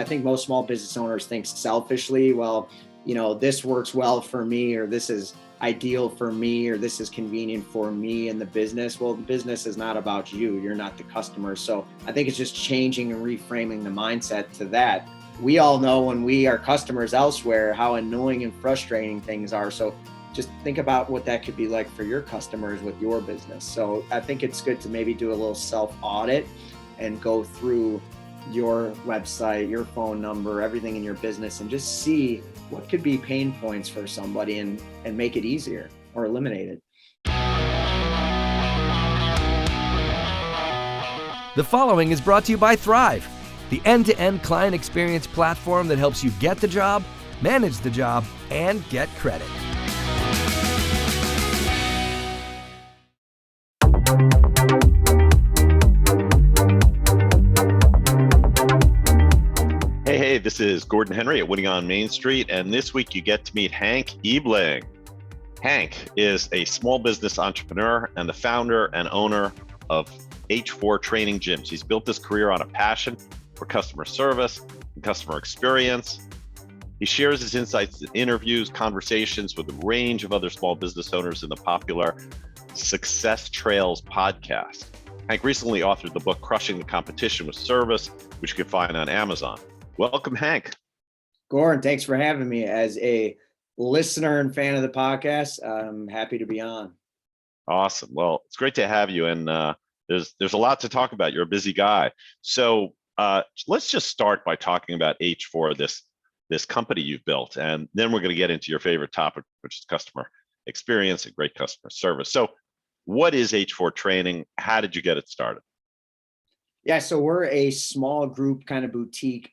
I think most small business owners think selfishly, well, this works well for me, or this is ideal for me, or this is convenient for me in the business. Well, the business is not about you. You're not the customer. So I think it's just changing and reframing the mindset to that. We all know when we are customers elsewhere, how annoying and frustrating things are. So just think about what that could be like for your customers with your business. So I think it's good to maybe do a little self-audit and go through your website, your phone number, everything in your business, and just see what could be pain points for somebody and make it easier or eliminate it. The following is brought to you by Thryv, the end-to-end client experience platform that helps you get the job, manage the job, and get credit. Hey, this is Gordon Henry at Winning on Main Street, and this week you get to meet Hank Ebeling. Hank is a small business entrepreneur and the founder and owner of H4 Training Gyms. He's built his career on a passion for customer service and customer experience. He shares his insights in interviews, conversations with a range of other small business owners in the popular Success Trails podcast. Hank recently authored the book, Crushing the Competition with Service, which you can find on Amazon. Welcome, Hank. Gordon, thanks for having me. As a listener and fan of the podcast, I'm happy to be on. Awesome. Well, it's great to have you. And there's a lot to talk about. You're a busy guy. So let's just start by talking about H4, this company you've built. And then we're going to get into your favorite topic, which is customer experience and great customer service. So what is H4 Training? How did you get it started? Yeah, so we're a small group kind of boutique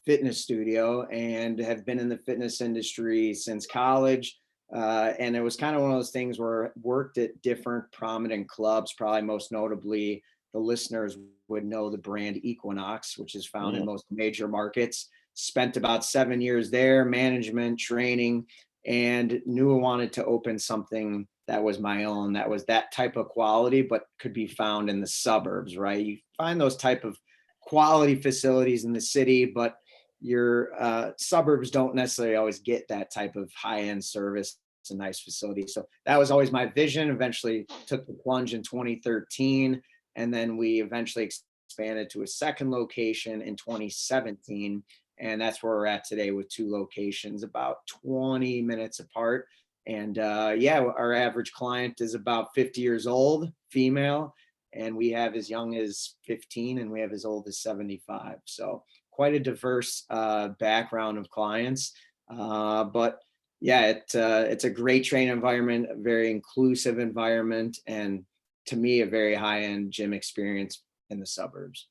fitness studio and have been in the fitness industry since college. And it was kind of one of those things where I worked at different prominent clubs, probably most notably the listeners would know the brand Equinox, which is found in most major markets. Spent about 7 years there, management, training, and knew I wanted to open something that was my own, that was that type of quality, but could be found in the suburbs, right? You find those type of quality facilities in the city, but your suburbs don't necessarily always get that type of high-end service. It's a nice facility. So that was always my vision. Eventually took the plunge in 2013, and then we eventually expanded to a second location in 2017. And that's where we're at today with 2 locations, about 20 minutes apart. And our average client is about 50 years old, female, and we have as young as 15 and we have as old as 75. So quite a diverse background of clients. But yeah, it's a great training environment, a very inclusive environment, and to me, a very high-end gym experience in the suburbs.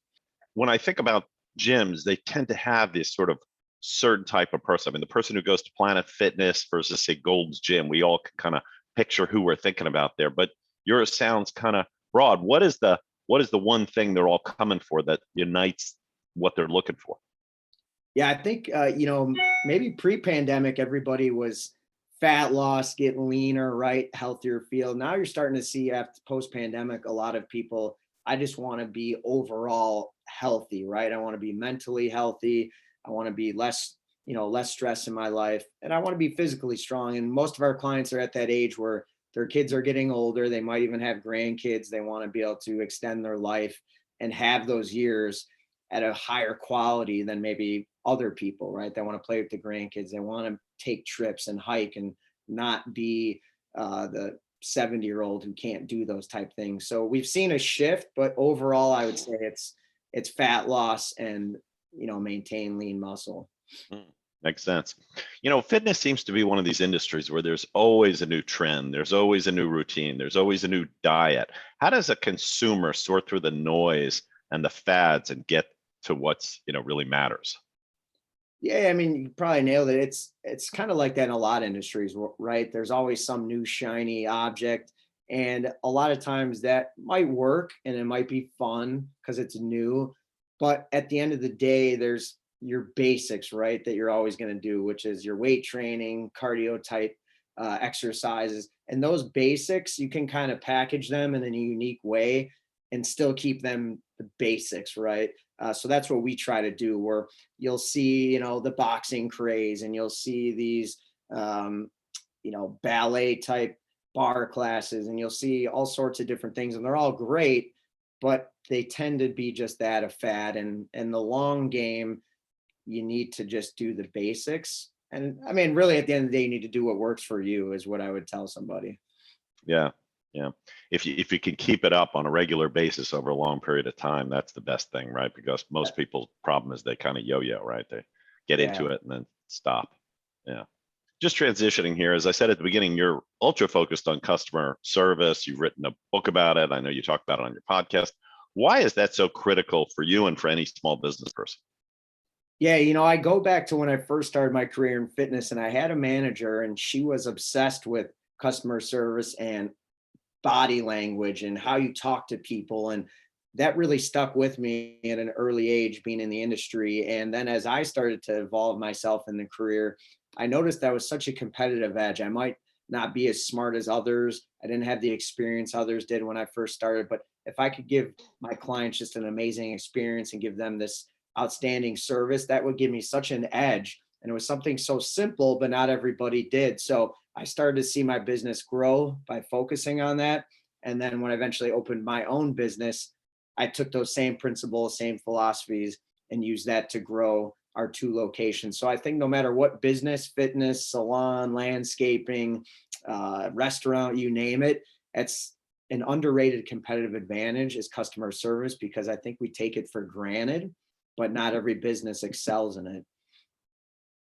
When I think about gyms, they tend to have this sort of certain type of person. I mean, the person who goes to Planet Fitness versus, say, Gold's Gym, we all can kind of picture who we're thinking about there. But yours sounds kind of broad. What is the one thing they're all coming for that unites what they're looking for? Yeah, I think maybe pre-pandemic, everybody was fat loss, get leaner, right, healthier feel. Now you're starting to see after post-pandemic, a lot of people, I just want to be overall healthy, right? I want to be mentally healthy. I want to be less stress in my life, and I want to be physically strong. And most of our clients are at that age where their kids are getting older. They might even have grandkids. They want to be able to extend their life and have those years at a higher quality than maybe other people, right? They want to play with the grandkids. They want to take trips and hike and not be the 70-year-old who can't do those type things. So we've seen a shift, but overall, I would say it's fat loss and maintain lean muscle. Makes sense. Fitness seems to be one of these industries where there's always a new trend. There's always a new routine. There's always a new diet. How does a consumer sort through the noise and the fads and get to what's, really matters? Yeah, I mean, you probably nailed it. It's kind of like that in a lot of industries, right? There's always some new shiny object. And a lot of times that might work and it might be fun because it's new. But at the end of the day, there's your basics, right, that you're always going to do, which is your weight training, cardio type exercises. And those basics, you can kind of package them in a unique way and still keep them the basics, right? So that's what we try to do, where you'll see, the boxing craze, and you'll see these, ballet type bar classes, and you'll see all sorts of different things, and they're all great, but they tend to be just that, a fad. And in the long game, you need to just do the basics. And I mean, really, at the end of the day, you need to do what works for you, is what I would tell somebody. Yeah. Yeah. If you can keep it up on a regular basis over a long period of time, that's the best thing, right? Because most people's problem is they kind of yo-yo, right? They get Yeah. into it and then stop. Yeah. Just transitioning here, as I said at the beginning, you're ultra focused on customer service. You've written a book about it. I know you talk about it on your podcast. Why is that so critical for you and for any small business person? Yeah, I go back to when I first started my career in fitness, and I had a manager, and she was obsessed with customer service and body language and how you talk to people. And that really stuck with me at an early age, being in the industry. And then as I started to evolve myself in the career, I noticed that was such a competitive edge. I might not be as smart as others. I didn't have the experience others did when I first started. But if I could give my clients just an amazing experience and give them this outstanding service, that would give me such an edge. And it was something so simple, but not everybody did. So I started to see my business grow by focusing on that. And then when I eventually opened my own business, I took those same principles, same philosophies, and used that to grow our 2 locations. So I think no matter what business, fitness, salon, landscaping, restaurant, you name it, it's an underrated competitive advantage is customer service, because I think we take it for granted, but not every business excels in it.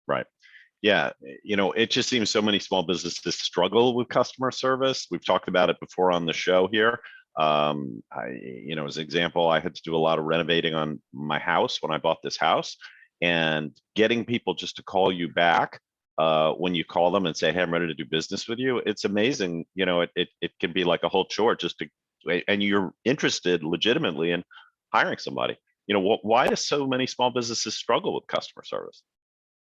Right. Yeah, it just seems so many small businesses struggle with customer service. We've talked about it before on the show here. As an example, I had to do a lot of renovating on my house when I bought this house, and getting people just to call you back when you call them and say, "Hey, I'm ready to do business with you." It's amazing. It can be like a whole chore just to, and you're interested legitimately in hiring somebody. Why do so many small businesses struggle with customer service?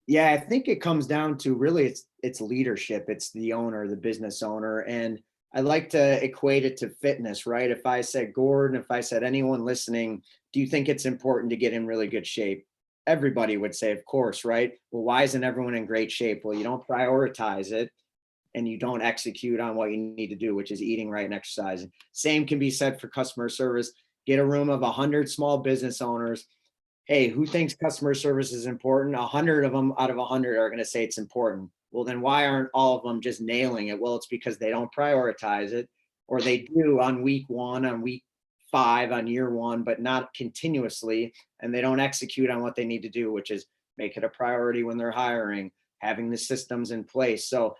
Yeah, I think it comes down to, really, it's leadership. It's the owner, the business owner. And I like to equate it to fitness, right? If I said, Gordon, if I said, anyone listening, do you think it's important to get in really good shape? Everybody would say, of course, right? Well, why isn't everyone in great shape? Well, you don't prioritize it, and you don't execute on what you need to do, which is eating right and exercising. Same can be said for customer service. Get a room of 100 small business owners. Hey, who thinks customer service is important? 100 of them out of 100 are going to say it's important. Well, then why aren't all of them just nailing it? Well, it's because they don't prioritize it, or they do on week 1, on week 5, on year 1, but not continuously. And they don't execute on what they need to do, which is make it a priority when they're hiring, having the systems in place. So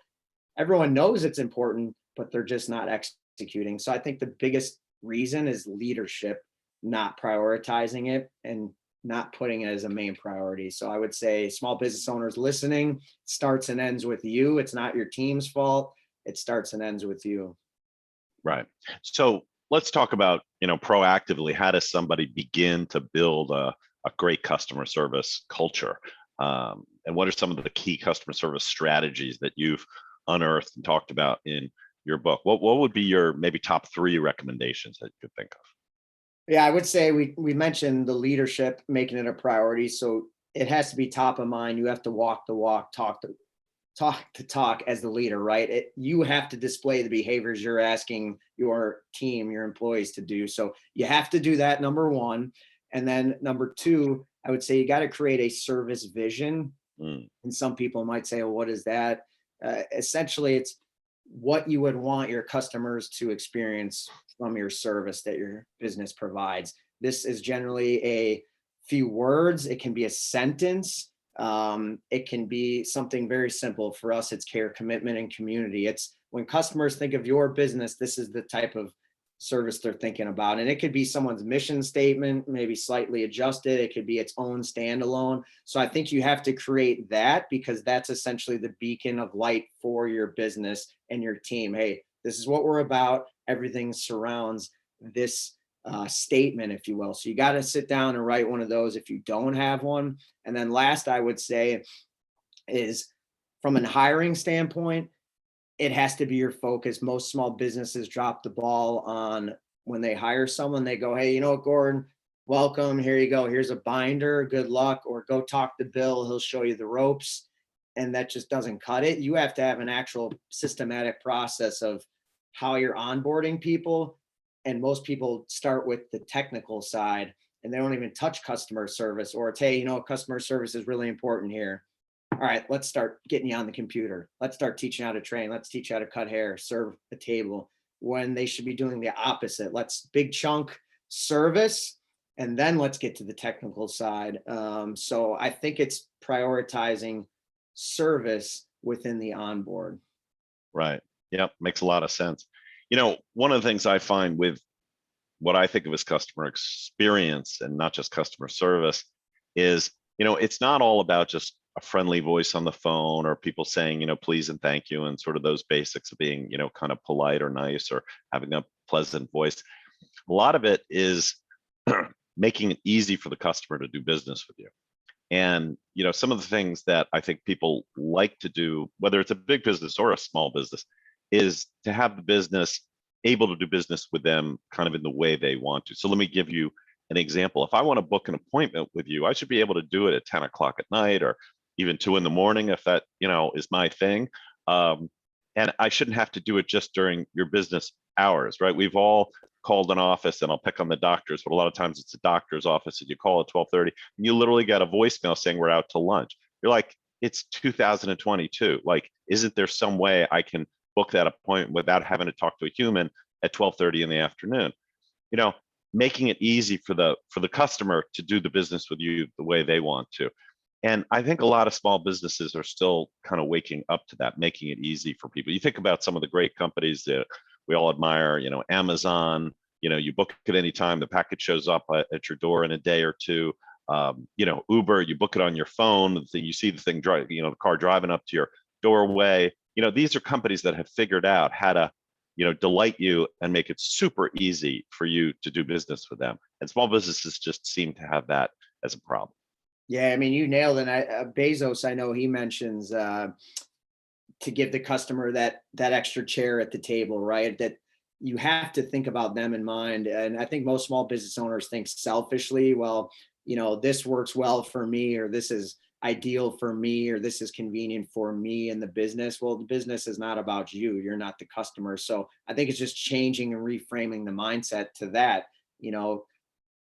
everyone knows it's important, but they're just not executing. So I think the biggest reason is leadership, not prioritizing it and not putting it as a main priority. So I would say, small business owners listening, starts and ends with you. It's not your team's fault. It starts and ends with you. Right. So let's talk about, proactively, how does somebody begin to build a great customer service culture? And what are some of the key customer service strategies that you've unearthed and talked about in your book? What would be your maybe top 3 recommendations that you could think of? Yeah, I would say we mentioned the leadership, making it a priority. So it has to be top of mind. You have to walk the walk, talk as the leader, right? You have to display the behaviors you're asking your team, your employees to do. So you have to do that, number 1. And then number 2, I would say you got to create a service vision. Mm, And some people might say, well, what is that? Essentially, it's what you would want your customers to experience from your service that your business provides. This is generally a few words. It can be a sentence. It can be something very simple. For us, it's care, commitment, and community. It's when customers think of your business, this is the type of service they're thinking about. And it could be someone's mission statement, maybe slightly adjusted. It could be its own standalone. So I think you have to create that, because that's essentially the beacon of light for your business and your team. Hey, this is what we're about. Everything surrounds this statement, if you will. So you got to sit down and write one of those if you don't have one. And then last, I would say, is from a hiring standpoint, it has to be your focus. Most small businesses drop the ball on when they hire someone, they go, hey, you know what, Gordon, welcome. Here you go. Here's a binder. Good luck. Or go talk to Bill. He'll show you the ropes. And that just doesn't cut it. You have to have an actual systematic process of how you're onboarding people. And most people start with the technical side and they don't even touch customer service, or it's, hey, you know, customer service is really important here. All right, let's start getting you on the computer. Let's start teaching how to train. Let's teach you how to cut hair, serve a table, when they should be doing the opposite. Let's big chunk service, and then let's get to the technical side. So I think it's prioritizing service within the onboard. Right. Yep. Makes a lot of sense. You know, one of the things I find with what I think of as customer experience and not just customer service is, you know, it's not all about just a friendly voice on the phone or people saying, you know, please and thank you, and sort of those basics of being, you know, kind of polite or nice or having a pleasant voice. A lot of it is making it easy for the customer to do business with you. And, you know, some of the things that I think people like to do, whether it's a big business or a small business, is to have the business able to do business with them kind of in the way they want to. So let me give you an example. If I want to book an appointment with you, I should be able to do it at 10 o'clock at night or even 2 in the morning, if that, you know, is my thing. And I shouldn't have to do it just during your business hours, right? We've all called an office, and I'll pick on the doctors, but a lot of times it's a doctor's office and you call at 12:30 and you literally got a voicemail saying we're out to lunch. You're like, it's 2022. Like, isn't there some way I can book that appointment without having to talk to a human at 12:30 in the afternoon? You know, making it easy for the customer to do the business with you the way they want to. And I think a lot of small businesses are still kind of waking up to that, making it easy for people. You think about some of the great companies that we all admire, you know, Amazon, you know, you book it anytime, the package shows up at your door in a day or two. You know, Uber, you book it on your phone, you see the thing drive, you know, the car driving up to your doorway. You know, these are companies that have figured out how to, you know, delight you and make it super easy for you to do business with them. And small businesses just seem to have that as a problem. Yeah, I mean, you nailed it. Bezos, I know he mentions to give the customer that extra chair at the table, right? That you have to think about them in mind. And I think most small business owners think selfishly, well, you know, this works well for me, or this is ideal for me, or this is convenient for me and the business. Well, the business is not about you. You're not the customer. So I think it's just changing and reframing the mindset to that, you know,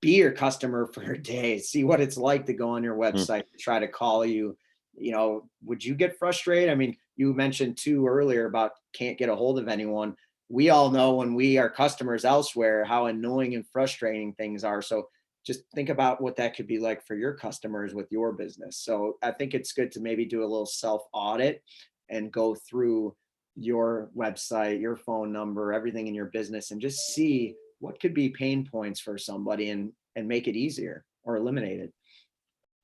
be your customer for a day, see what it's like to go on your Mm. website, try to call you. You know, would you get frustrated? I mean, you mentioned too earlier about can't get a hold of anyone. We all know when we are customers elsewhere how annoying and frustrating things are. So just think about what that could be like for your customers with your business. So I think it's good to maybe do a little self audit and go through your website, your phone number, everything in your business, and just see what could be pain points for somebody and make it easier or eliminate it.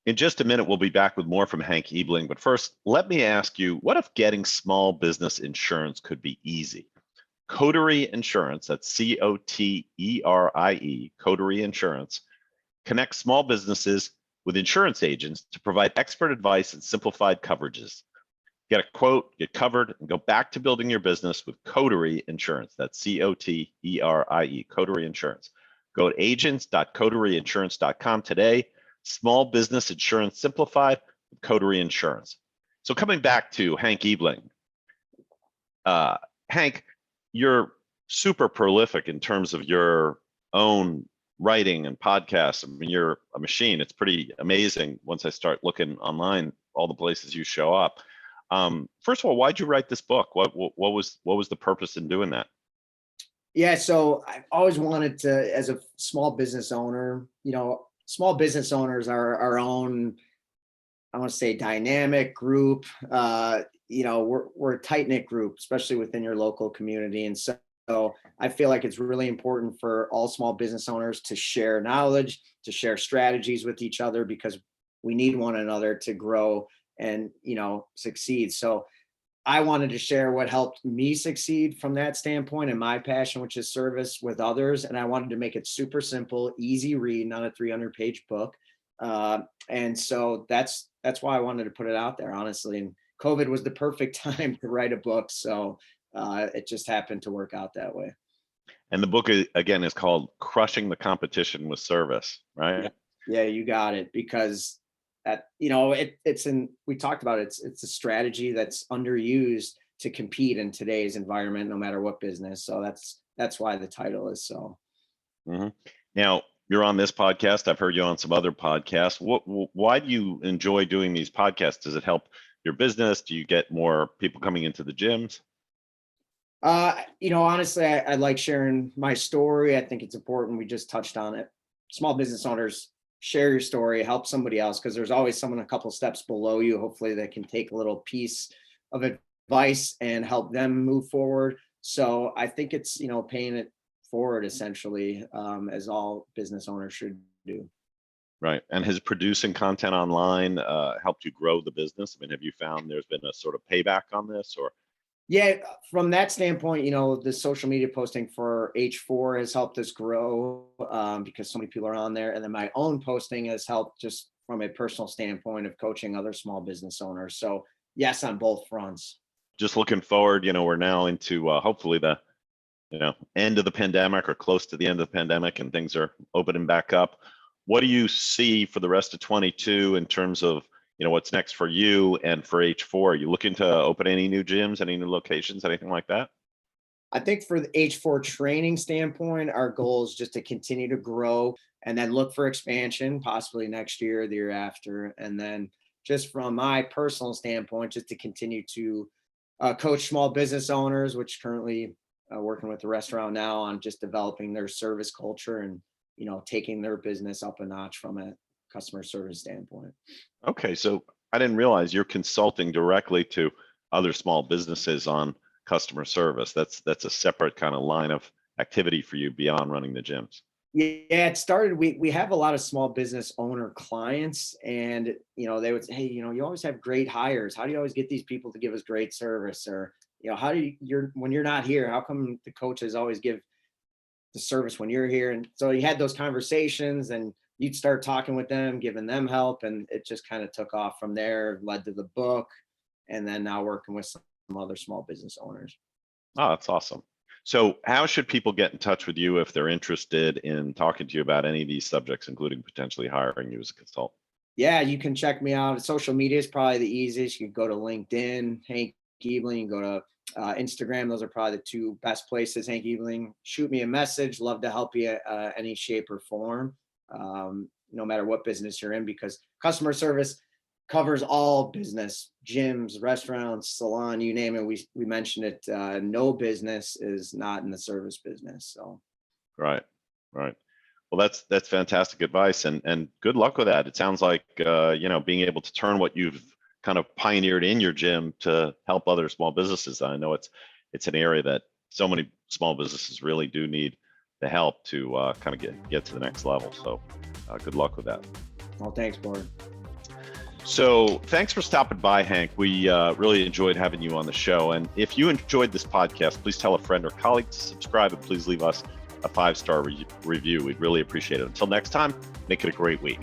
In just a minute, we'll be back with more from Hank Ebeling. But first, let me ask you, what if getting small business insurance could be easy? Coterie Insurance, that's Coterie, Coterie Insurance, connects small businesses with insurance agents to provide expert advice and simplified coverages. Get a quote, get covered, and go back to building your business with Coterie Insurance. That's Coterie, Coterie Insurance. Go to agents.coterieinsurance.com today. Small business insurance simplified with Coterie Insurance. So coming back to Hank Ebeling, Hank, you're super prolific in terms of your own writing and podcasts. I mean, you're a machine. It's pretty amazing once I start looking online, all the places you show up. First of all, why'd you write this book? What was the purpose in doing that? Yeah, so I've always wanted to, as a small business owner, you know, small business owners are our own, I want to say, dynamic group. You know, we're a tight knit group, especially within your local community. And so I feel like it's really important for all small business owners to share knowledge, to share strategies with each other, because we need one another to grow and, you know, succeed. So I wanted to share what helped me succeed from that standpoint and my passion, which is service, with others. And I wanted to make it super simple, easy read, not a 300-page book. And so that's why I wanted to put it out there, honestly. And COVID was the perfect time to write a book. So it just happened to work out that way. And the book again is called Crushing the Competition with Service, right? Yeah, yeah, you got it. Because we talked about it, it's a strategy that's underused to compete in today's environment, no matter what business. So that's why the title is so. Hmm. Now, you're on this podcast. I've heard you on some other podcasts. Why do you enjoy doing these podcasts? Does it help your business? Do you get more people coming into the gyms? Honestly, I like sharing my story. I think it's important. We just touched on it. Small business owners, share your story, help somebody else, because there's always someone a couple steps below you, hopefully, that can take a little piece of advice and help them move forward. So I think it's, paying it forward essentially, as all business owners should do. Right. And has producing content online helped you grow the business? I mean, have you found there's been a sort of payback on this, or? Yeah, from that standpoint, the social media posting for H4 has helped us grow, because so many people are on there. And then my own posting has helped just from a personal standpoint of coaching other small business owners. So yes, on both fronts. Just looking forward, we're now into hopefully the end of the pandemic or close to the end of the pandemic, and things are opening back up. What do you see for the rest of 22 in terms of what's next for you and for H4? Are you looking to open any new gyms, any new locations, anything like that? I think for the H4 training standpoint, our goal is just to continue to grow and then look for expansion, possibly next year, the year after. And then just from my personal standpoint, just to continue to coach small business owners, which currently working with the restaurant now on just developing their service culture and, taking their business up a notch from a customer service standpoint. Okay, so I didn't realize you're consulting directly to other small businesses on customer service. That's a separate kind of line of activity for you beyond running the gyms. Yeah, it started. We have a lot of small business owner clients, and they would say, "Hey, you always have great hires. How do you always get these people to give us great service?" Or, how do when you're not here, how come the coaches always give the service when you're here? And so you had those conversations, and you'd start talking with them, giving them help, and it just kind of took off from there, led to the book, and then now working with some other small business owners. Oh, that's awesome. So how should people get in touch with you if they're interested in talking to you about any of these subjects, including potentially hiring you as a consultant? Yeah, you can check me out. Social media is probably the easiest. You can go to LinkedIn, Hank Ebeling, you can go to Instagram. Those are probably the two best places. Hank Ebeling, shoot me a message. Love to help you any shape or form, no matter what business you're in, because customer service covers all business, gyms, restaurants, salon, you name it. We mentioned it. No business is not in the service business. So. Right. Well, that's fantastic advice, and good luck with that. It sounds like being able to turn what you've kind of pioneered in your gym to help other small businesses. I know it's an area that so many small businesses really do need the help to kind of get to the next level. So good luck with that. Well, thanks, Gordon. So thanks for stopping by, Hank. We really enjoyed having you on the show. And if you enjoyed this podcast, please tell a friend or colleague to subscribe, and please leave us a 5-star review. We'd really appreciate it. Until next time, make it a great week.